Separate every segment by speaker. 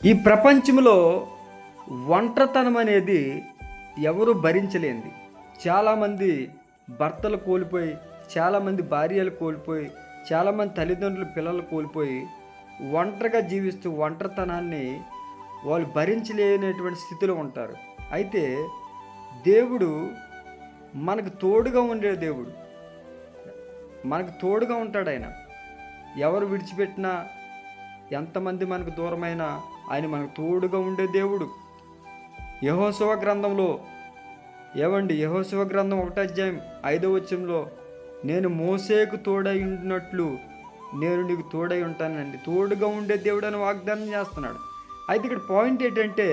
Speaker 1: ఈ ప్రపంచంలో ఒంటరితనం అనేది ఎవరు భరించలేంది. చాలామంది భర్తలు కోల్పోయి, చాలామంది భార్యలు కోల్పోయి, చాలామంది తల్లిదండ్రులు పిల్లలు కోల్పోయి ఒంటరిగా జీవిస్తూ ఒంటరితనాన్ని వాళ్ళు భరించలేనటువంటి స్థితిలో ఉంటారు. అయితే దేవుడు మనకు తోడుగా ఉండే దేవుడు. మనకు తోడుగా ఉంటాడాయన. ఎవరు విడిచిపెట్టినా, ఎంతమంది మనకు దూరమైనా ఆయన మనకు తోడుగా ఉండే దేవుడు. యెహోషువ గ్రంథంలో యెహోషువ గ్రంథం 1:5 నేను మోసేకు తోడై ఉండినట్లు నేను నీకు తోడై ఉంటానండి. తోడుగా ఉండే దేవుడు అని వాగ్దానం చేస్తున్నాడు. అయితే ఇక్కడ పాయింట్ ఏంటంటే,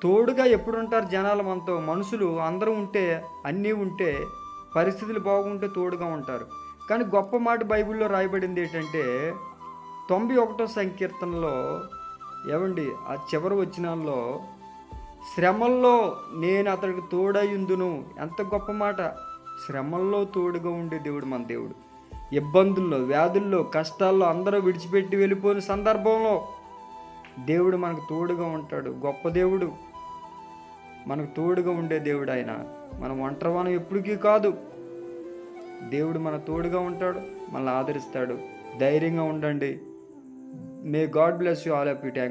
Speaker 1: తోడుగా ఎప్పుడు ఉంటారు జనాలు మనతో? మనుషులు అందరూ ఉంటే, అన్నీ ఉంటే, పరిస్థితులు బాగుంటే తోడుగా ఉంటారు. కానీ గొప్ప మాట బైబిల్లో రాయబడింది ఏంటంటే, 91వ సంకీర్తనలో ఆ చివరి వచనాల్లో, శ్రమల్లో నేను అతడికి తోడయుందును. ఎంత గొప్ప మాట! శ్రమల్లో తోడుగా ఉండే దేవుడు మన దేవుడు. ఇబ్బందుల్లో, వ్యాధుల్లో, కష్టాల్లో అందరూ విడిచిపెట్టి వెళ్ళిపోయిన సందర్భంలో దేవుడు మనకు తోడుగా ఉంటాడు. గొప్ప దేవుడు, మనకు తోడుగా ఉండే దేవుడు ఆయన. మనం ఒంటరివానం ఎప్పటికీ కాదు. దేవుడు మన తోడుగా ఉంటాడు, మనల్ని ఆదరిస్తాడు. ధైర్యంగా ఉండండి. May God bless you all of you.